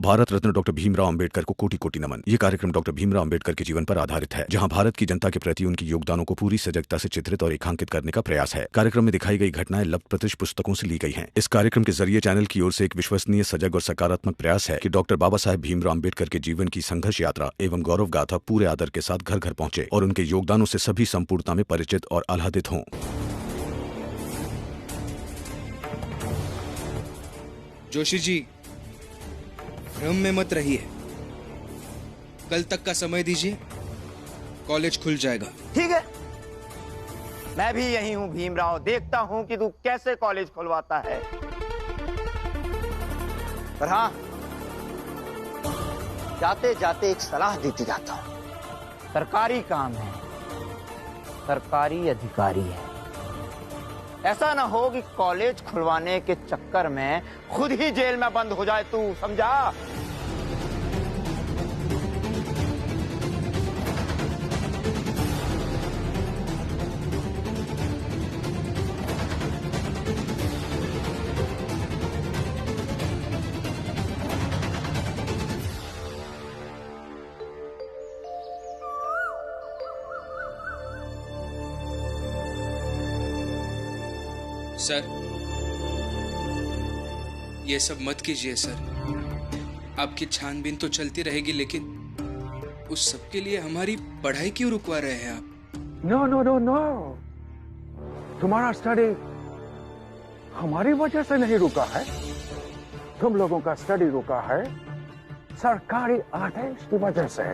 Bharat Ratna doctor Bhimrao Ambedkar को कोटि कोटि नमन। ये कार्यक्रम डॉक्टर भीमराव अंबेडकर के जीवन पर आधारित है, जहां भारत की जनता के प्रति उनके योगदानों को पूरी सजगता से चित्रित और रेखांकित करने का प्रयास है। कार्यक्रम में दिखाई गई घटनाएं लब्ध प्रतिष्ठ पुस्तकों से ली गई हैं। इस कार्यक्रम के जरिए चैनल की ओर से एक विश्वसनीय, सजग और सकारात्मक प्रयास है कि डॉक्टर बाबा साहेब भीमराव अंबेडकर के जीवन की संघर्ष यात्रा एवं गौरव गाथा पूरे आदर के साथ घर घर पहुंचे और उनके योगदानों से सभी संपूर्णता में परिचित और आह्लादित हों। जोशी जी, भ्रम में मत रहिए। कल तक का समय दीजिए, कॉलेज खुल जाएगा। ठीक है, मैं भी यही हूं भीमराव, देखता हूं कि तू कैसे कॉलेज खुलवाता है। पर हाँ, जाते जाते एक सलाह देती जाता हूं। सरकारी काम है, सरकारी अधिकारी है। ऐसा ना हो कि कॉलेज खुलवाने के चक्कर में खुद ही जेल में बंद हो जाए, तू समझा? सर, ये सब मत कीजिए सर। आपकी छानबीन तो चलती रहेगी, लेकिन उस सब के लिए हमारी पढ़ाई क्यों रुकवा रहे हैं आप? नो नो नो नो, तुम्हारा स्टडी हमारी वजह से नहीं रुका है। तुम लोगों का स्टडी रुका है सरकारी आदेश की वजह से,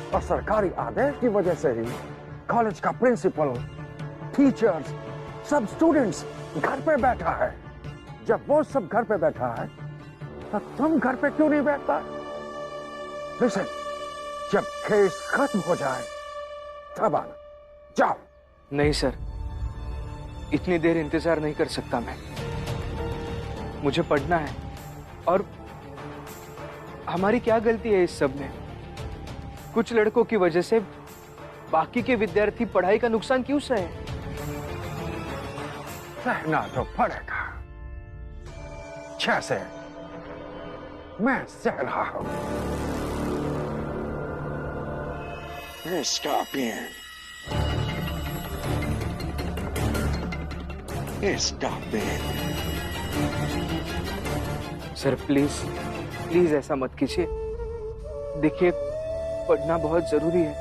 और सरकारी आदेश की वजह से ही कॉलेज का प्रिंसिपल, टीचर्स, सब स्टूडेंट्स घर पे बैठा है। जब वो सब घर पे बैठा है, तब तुम घर पे क्यों नहीं बैठता? लिसन, जब केस खत्म हो जाए तब आना। जाओ। नहीं सर, इतनी देर इंतजार नहीं कर सकता मैं। मुझे पढ़ना है। और हमारी क्या गलती है इस सब में? कुछ लड़कों की वजह से बाकी के विद्यार्थी पढ़ाई का नुकसान क्यों सहे? सहना तो पड़ेगा, जैसे मैं सह रहा हूं। Stop in. Stop in. Sir please please ऐसा मत कीजिए। देखिए, पढ़ना बहुत जरूरी है।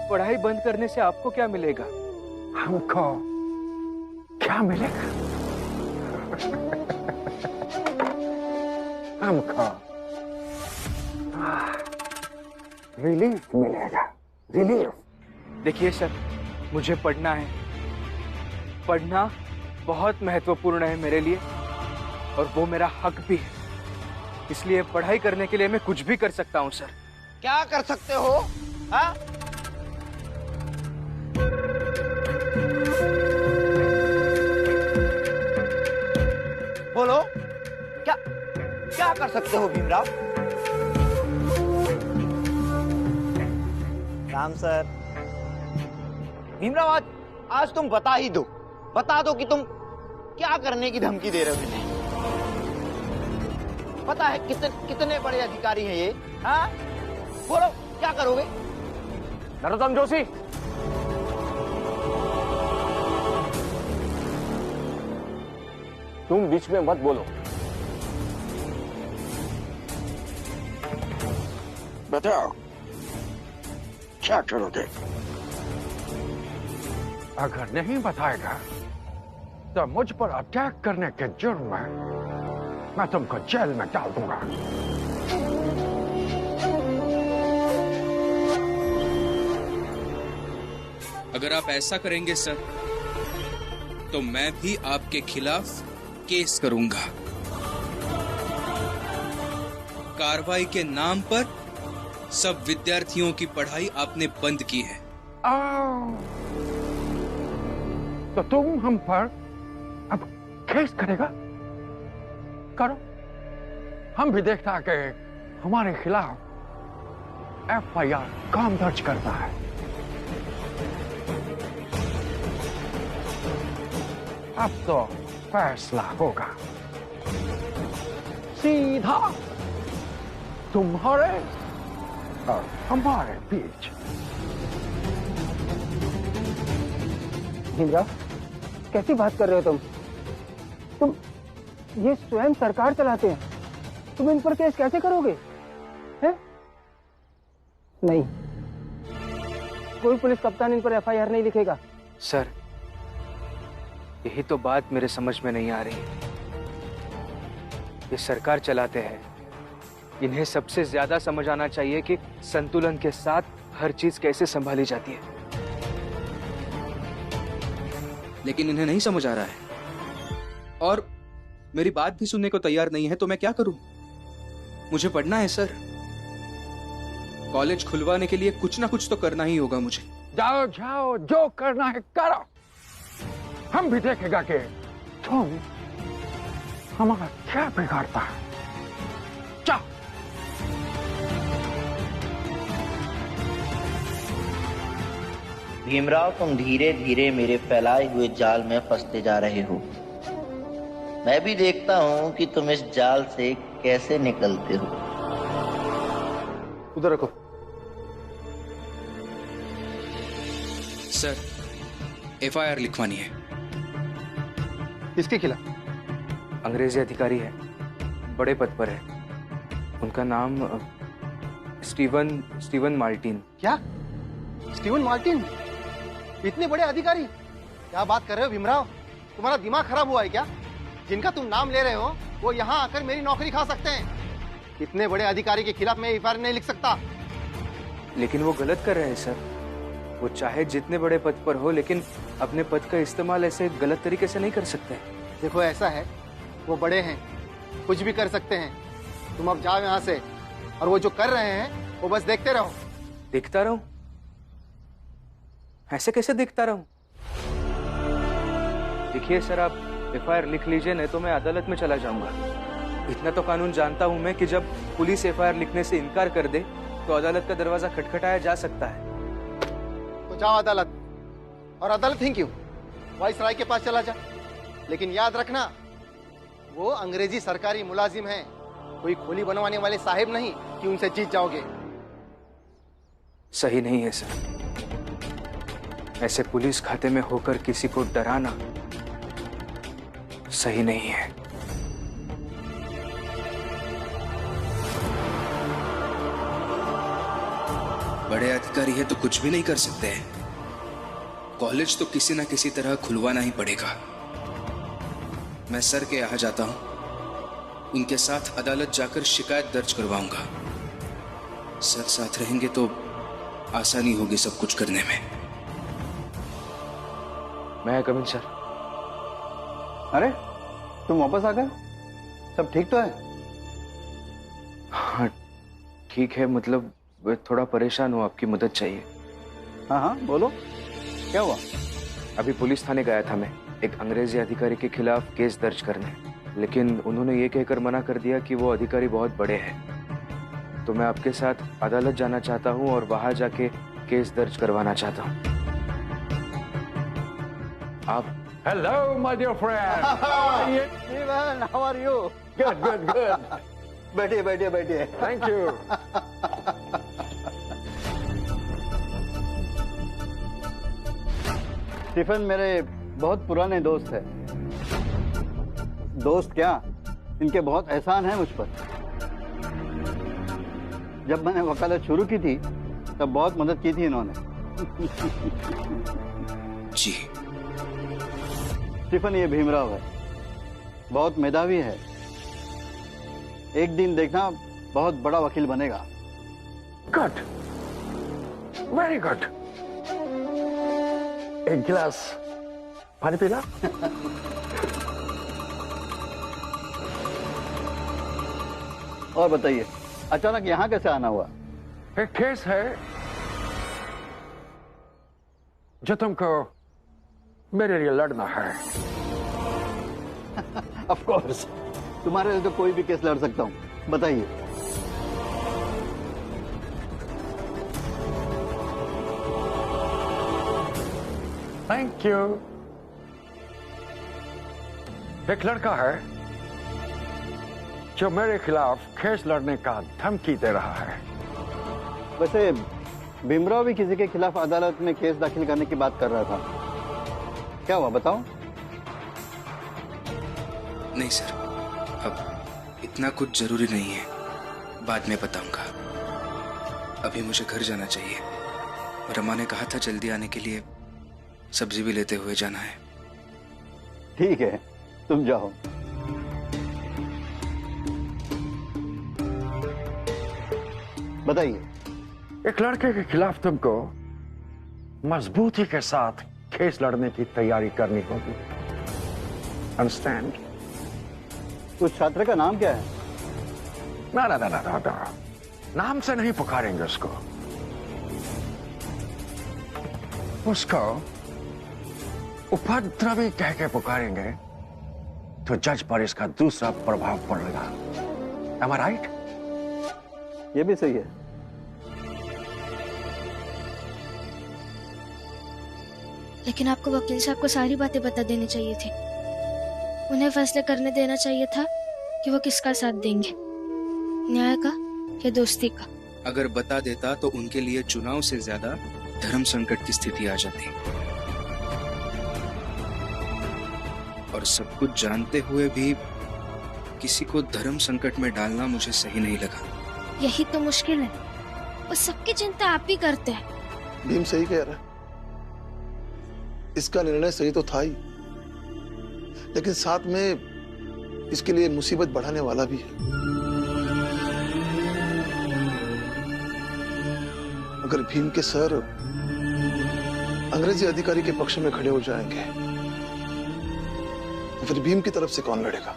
पढ़ाई बंद करने से आपको क्या मिलेगा? हमको क्या मिलेगा? हमको रिलीफ मिलेगा, रिलीफ। देखिए सर, मुझे पढ़ना है। पढ़ना बहुत महत्वपूर्ण है मेरे लिए, और वो मेरा हक भी है। इसलिए पढ़ाई करने के लिए मैं कुछ भी कर सकता हूँ सर। क्या कर सकते हो? हाँ? बोलो, क्या क्या कर सकते हो भीमराव? राम सर, भीमराव आज तुम बता ही दो। बता दो कि तुम क्या करने की धमकी दे रहे हो मुझे। पता है कितने बड़े अधिकारी हैं ये? हाँ, बोलो क्या करोगे? नरोत्तम जोशी, तुम बीच में मत बोलो। बताओ क्या करोगे? अगर नहीं बताएगा तो मुझ पर अटैक करने के जुर्म में मैं तुमको जेल में डाल दूंगा। अगर आप ऐसा करेंगे सर, तो मैं भी आपके खिलाफ केस करूंगा। कार्रवाई के नाम पर सब विद्यार्थियों की पढ़ाई आपने बंद की है। तो तुम हम पर अब केस करेगा? करो, हम भी देखता कि हमारे खिलाफ एफआईआर कौन दर्ज करता है। अब तो फैसला होगा, सीधा तुम्हारे और हमारे बीच। भीमराव, कैसी बात कर रहे हो तुम ये स्वयं सरकार चलाते हैं, तुम इन पर केस कैसे करोगे? हैं? नहीं, कोई पुलिस कप्तान इन पर एफआईआर नहीं लिखेगा। सर, यही तो बात मेरे समझ में नहीं आ रही। ये सरकार चलाते हैं, इन्हें सबसे ज्यादा समझ आना चाहिए कि संतुलन के साथ हर चीज कैसे संभाली जाती है। लेकिन इन्हें नहीं समझ आ रहा है और मेरी बात भी सुनने को तैयार नहीं है, तो मैं क्या करूं? मुझे पढ़ना है सर। कॉलेज खुलवाने के लिए कुछ ना कुछ तो करना ही होगा मुझे। जाओ जाओ, जो करना है करो। हम भी देखेगा कि तुम हमारा क्या बिगाड़ता है। जाओ। भीमराव, तुम धीरे धीरे मेरे फैलाए हुए जाल में फंसते जा रहे हो। मैं भी देखता हूं कि तुम इस जाल से कैसे निकलते हो। उधर रखो। सर, एफआईआर लिखवानी है। किसके खिलाफ? अंग्रेजी अधिकारी है, बड़े पद पर है। उनका नाम स्टीवन मार्टिन। क्या? Steven Martin? इतने बड़े अधिकारी? क्या बात कर रहे हो भीमराव? तुम्हारा दिमाग खराब हुआ है क्या? जिनका तुम नाम ले रहे हो वो यहाँ आकर मेरी नौकरी खा सकते हैं। इतने बड़े अधिकारी के खिलाफ मैं एफआईआर नहीं लिख सकता। लेकिन वो गलत कर रहे हैं सर। वो चाहे जितने बड़े पद पर हो, लेकिन अपने पद का इस्तेमाल ऐसे गलत तरीके से नहीं कर सकते। देखो, ऐसा है, वो बड़े हैं, कुछ भी कर सकते हैं। तुम अब जाओ यहाँ से, और वो जो कर रहे हैं वो बस देखते रहो। देखता रहूं? ऐसे कैसे देखता रहूं? देखिए सर, आप एफआईआर लिख लीजिए, नहीं तो मैं अदालत में चला जाऊंगा। इतना तो कानून जानता हूं मैं कि जब पुलिस एफआईआर लिखने से इनकार कर दे तो अदालत का दरवाजा खटखटाया जा सकता है। तो जाओ अदालत, और अदालत ही क्यों, वाइसराय के पास चला जा। लेकिन याद रखना, वो अंग्रेजी सरकारी मुलाजिम हैं, कोई खोली बनवाने वाले साहिब नहीं कि उनसे जीत जाओगे। सही नहीं है सर। ऐसे पुलिस खाते में होकर किसी को डराना सही नहीं है। बड़े अधिकारी है तो कुछ भी नहीं कर सकते हैं। कॉलेज तो किसी ना किसी तरह खुलवाना ही पड़ेगा। मैं सर के यहाँ जाता हूं, उनके साथ अदालत जाकर शिकायत दर्ज करवाऊंगा। सर साथ रहेंगे तो आसानी होगी सब कुछ करने में। मैं कम इन सर। अरे, तुम वापस आ गए? सब ठीक तो है? हाँ ठीक है, मतलब थोड़ा परेशान हूँ, आपकी मदद चाहिए। हाँ हाँ, बोलो, क्या हुआ? अभी पुलिस थाने गया था मैं, एक अंग्रेजी अधिकारी के खिलाफ केस दर्ज करने, लेकिन उन्होंने ये कहकर मना कर दिया कि वो अधिकारी बहुत बड़े हैं। तो मैं आपके साथ अदालत जाना चाहता हूँ और वहां जाके केस दर्ज करवाना चाहता हूँ। आप? Hello my dear friend. How are you? Good good good. बैठिए बैठिए बैठिए। Thank you. स्टीफन मेरे बहुत पुराने दोस्त हैं। दोस्त क्या, इनके बहुत एहसान है मुझ पर। जब मैंने वकालत शुरू की थी तब बहुत मदद की थी इन्होंने। जी। स्टीफन, ये भीमराव है, बहुत मेधावी है। एक दिन देखना बहुत बड़ा वकील बनेगा। Good, very good. एक गिलास पानी पीला? और बताइए, अचानक यहाँ कैसे आना हुआ? एक केस है जो तुमको मेरे लिए लड़ना है। ऑफ कोर्स, तुम्हारे लिए तो कोई भी केस लड़ सकता हूँ, बताइए। Thank you. एक लड़का है जो मेरे खिलाफ केस लड़ने का धमकी दे रहा है। वैसे भीमराव भी किसी के खिलाफ अदालत में केस दाखिल करने की बात कर रहा था, क्या हुआ बताओ? नहीं सर, अब इतना कुछ जरूरी नहीं है, बाद में बताऊंगा। अभी मुझे घर जाना चाहिए। रमा ने कहा था जल्दी आने के लिए, सब्जी भी लेते हुए जाना है। ठीक है, तुम जाओ। बताइए। एक लड़के के खिलाफ तुमको मजबूती के साथ केस लड़ने की तैयारी करनी होगी। अंडरस्टैंड? उस छात्र का नाम क्या है? ना ना ना ना ना ना, नाम से नहीं पुकारेंगे उसको। उसको उपद्रवी कह के पुकारेंगे तो जज पर इसका दूसरा प्रभाव पड़ेगा। Am I right? ये भी सही है। लेकिन आपको वकील साहब को सारी बातें बता देनी चाहिए थी। उन्हें फैसले करने देना चाहिए था कि वो किसका साथ देंगे, न्याय का या दोस्ती का। अगर बता देता तो उनके लिए चुनाव से ज्यादा धर्म संकट की स्थिति आ जाती, और सब कुछ जानते हुए भी किसी को धर्म संकट में डालना मुझे सही नहीं लगा। यही तो मुश्किल है, और सबकी चिंता आप ही करते हैं। भीम सही कह रहा है, इसका निर्णय सही तो था ही, लेकिन साथ में इसके लिए मुसीबत बढ़ाने वाला भी है। अगर भीम के सर अंग्रेजी अधिकारी के पक्ष में खड़े हो जाएंगे तो फिर भीम की तरफ से कौन लड़ेगा?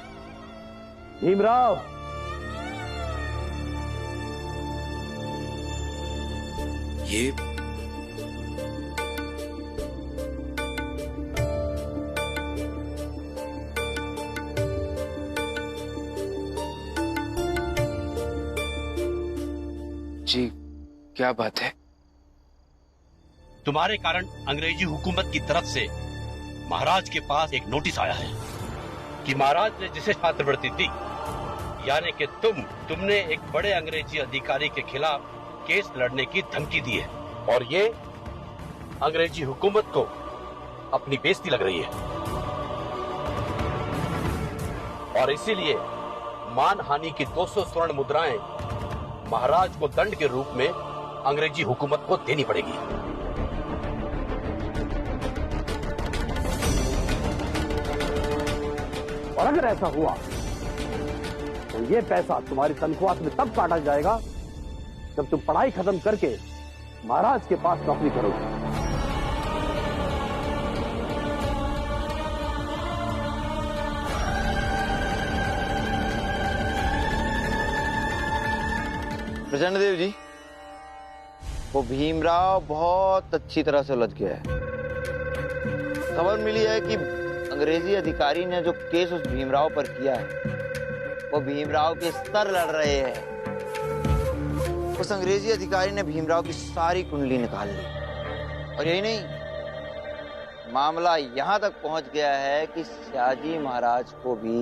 भीमराव, ये जी क्या बात है? तुम्हारे कारण अंग्रेजी हुकूमत की तरफ से महाराज के पास एक नोटिस आया है कि महाराज ने जिसे छात्रवृत्ति दी, यानी कि तुमने एक बड़े अंग्रेजी अधिकारी के खिलाफ केस लड़ने की धमकी दी है, और ये अंग्रेजी हुकूमत को अपनी बेइज्जती लग रही है, और इसीलिए मानहानि की 200 स्वर्ण मुद्राएं महाराज को दंड के रूप में अंग्रेजी हुकूमत को देनी पड़ेगी। और अगर ऐसा हुआ तो ये पैसा तुम्हारी तनख्वाह में तब काटा जाएगा जब तुम पढ़ाई खत्म करके महाराज के पास नौकरी करोगे। प्रचंड देव जी, वो भीमराव बहुत अच्छी तरह से उलझ गया है। खबर मिली है कि अंग्रेजी अधिकारी ने जो केस उस भीमराव पर किया है वो भीमराव के सर लड़ रहे हैं। उस अंग्रेजी अधिकारी ने भीमराव की सारी कुंडली निकाल ली, और यही नहीं, मामला यहां तक पहुंच गया है कि शाहजी महाराज को भी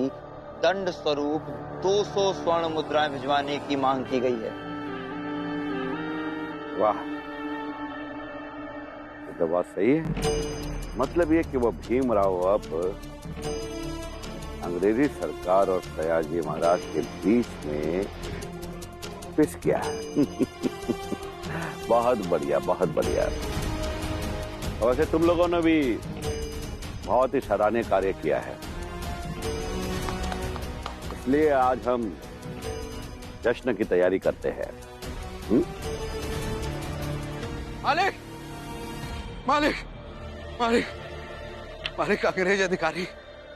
दंड स्वरूप 200 स्वर्ण मुद्राएं भिजवाने की मांग की गई है। वाह, ये तो बात सही है। मतलब ये कि वो भीमराव अब अंग्रेजी सरकार और सयाजी महाराज के बीच में पिस गया है। बहुत बढ़िया, बहुत बढ़िया। वैसे तुम लोगों ने भी बहुत ही सराहनीय कार्य किया है, इसलिए आज हम जश्न की तैयारी करते हैं। मालिक, मालिक, मालिक, मालिक, अंग्रेज अधिकारी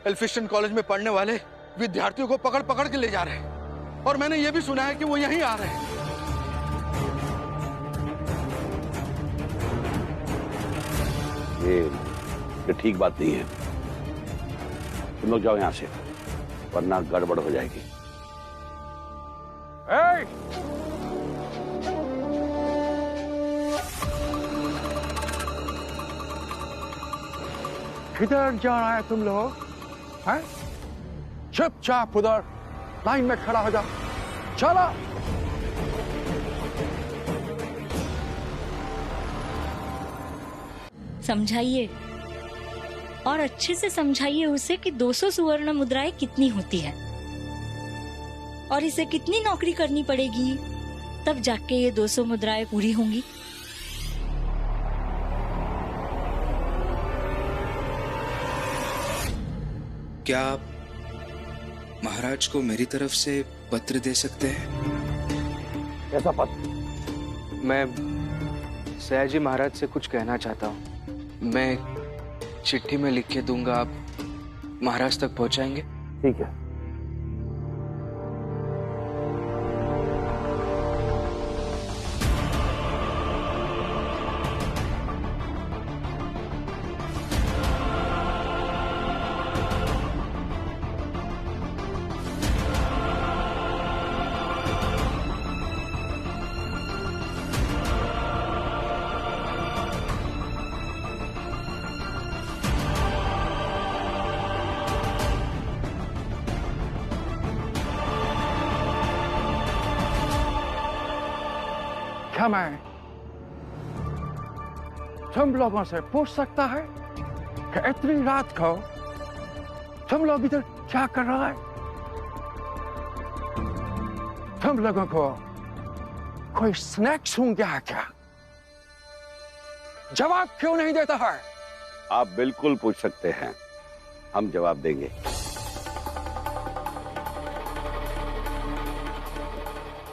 एल्फिस्टन कॉलेज में पढ़ने वाले विद्यार्थियों को पकड़ पकड़ के ले जा रहे हैं, और मैंने ये भी सुना है कि वो यहीं आ रहे हैं। ये ठीक बात नहीं है। तुम लोग जाओ यहां से, वरना गड़बड़ हो जाएगी। किधर जा रहा है तुम लोग? हैं? चुपचाप उधर लाइन में खड़ा हो जाओ। चलो। समझाइए और अच्छे से समझाइए उसे कि 200 सुवर्ण मुद्राएं कितनी होती है और इसे कितनी नौकरी करनी पड़ेगी तब जाके ये 200 मुद्राएं पूरी होंगी। क्या आप महाराज को मेरी तरफ से पत्र दे सकते हैं? कैसा पत्र? मैं सयाजी महाराज से कुछ कहना चाहता हूँ। मैं चिट्ठी में लिख के दूंगा, आप महाराज तक पहुंचाएंगे? ठीक है। क्या मैं तुम लोगों से पूछ सकता है कि इतनी रात को तुम लोग इधर क्या कर रहा है? तुम लोगों को कोई स्नैक्स होंगे क्या? जवाब क्यों नहीं देता है? आप बिल्कुल पूछ सकते हैं, हम जवाब देंगे।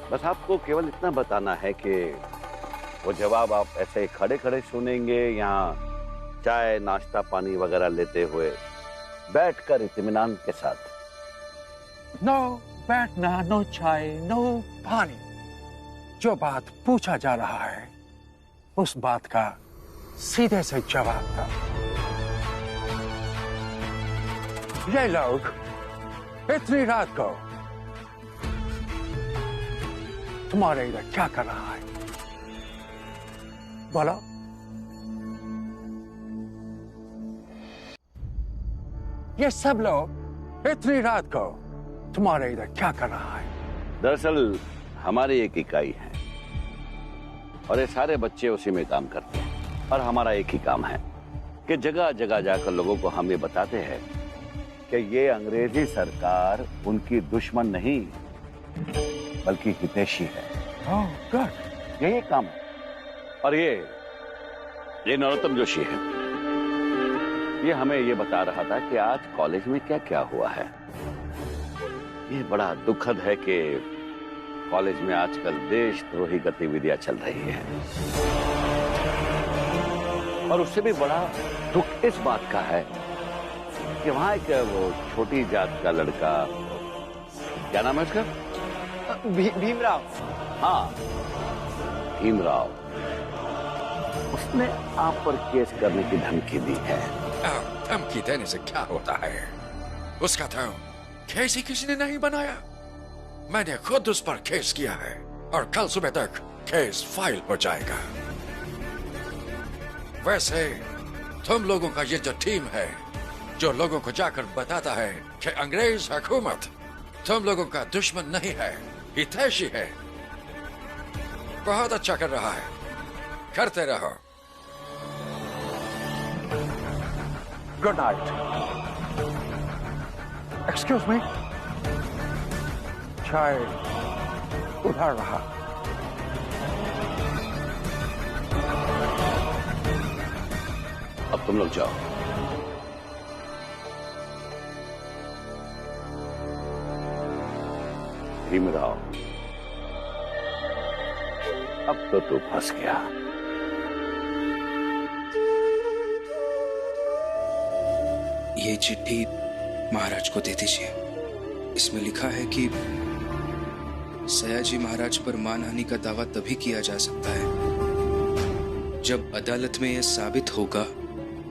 बस आपको केवल इतना बताना है कि वो जवाब आप ऐसे खड़े खड़े सुनेंगे, यहाँ चाय नाश्ता पानी वगैरह लेते हुए बैठकर इत्मीनान के साथ। नो बैठना, नो चाय, नो पानी। जो बात पूछा जा रहा है उस बात का सीधे से जवाब दो। ये लोग इतनी रात को तुम्हारे इधर क्या कर रहा है? बोलो। ये सब लोग इतनी रात को तुम्हारे इधर क्या कर रहा है? दरअसल हमारी एक इकाई है और ये सारे बच्चे उसी में काम करते हैं और हमारा एक ही काम है कि जगह जगह जाकर लोगों को हम ये बताते हैं कि ये अंग्रेजी सरकार उनकी दुश्मन नहीं बल्कि हितैषी है। Oh good. यही काम है। और ये नरोत्तम जोशी है, ये हमें ये बता रहा था कि आज कॉलेज में क्या क्या हुआ है। ये बड़ा दुखद है कि कॉलेज में आजकल देशद्रोही गतिविधियां चल रही है और उससे भी बड़ा दुख इस बात का है कि वहां एक वो छोटी जात का लड़का, क्या नाम है उसका? भीमराव। हाँ, भीमराव, उसने आप पर केस करने की धमकी दी है। धमकी देने से क्या होता है? उसका तो केस ही किसी ने नहीं बनाया। मैंने खुद उस पर केस किया है और कल सुबह तक केस फाइल हो जाएगा। वैसे तुम लोगों का ये जो टीम है जो लोगों को जाकर बताता है कि अंग्रेज हुकूमत तुम लोगों का दुश्मन नहीं है, हितैषी है, बहुत अच्छा कर रहा है। करते रहो। Good night. एक्सक्यूज मी, चाय उधर रहा। अब तुम लोग जाओ। भीमराव, अब तो तू फंस गया। ये चिट्ठी महाराज को दे दीजिए। इसमें लिखा है कि सयाजी महाराज पर मानहानि का दावा तभी किया जा सकता है जब अदालत में यह साबित होगा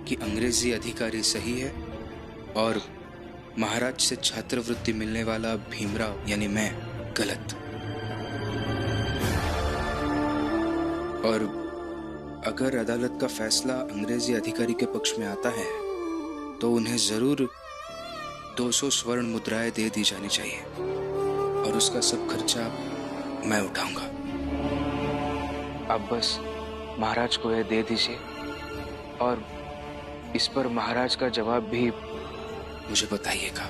कि अंग्रेजी अधिकारी सही है और महाराज से छात्रवृत्ति मिलने वाला भीमराव यानी मैं गलत। और अगर अदालत का फैसला अंग्रेजी अधिकारी के पक्ष में आता है तो उन्हें जरूर 200 स्वर्ण मुद्राएं दे दी जानी चाहिए। और उसका सब खर्चा मैं उठाऊंगा। अब बस महाराज को यह दे दीजिए और इस पर महाराज का जवाब भी मुझे बताइएगा।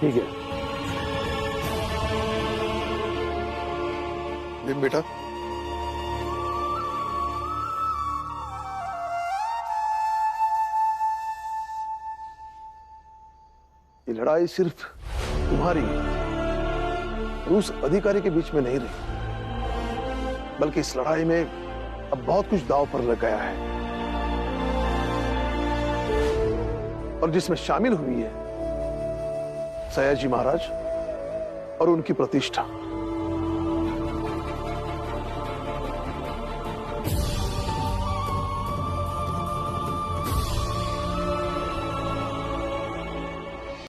ठीक है। भीम बेटा, ये लड़ाई सिर्फ तुम्हारी रूस अधिकारी के बीच में नहीं रही, बल्कि इस लड़ाई में अब बहुत कुछ दांव पर लग गया है और जिसमें शामिल हुई है सयाजी महाराज और उनकी प्रतिष्ठा।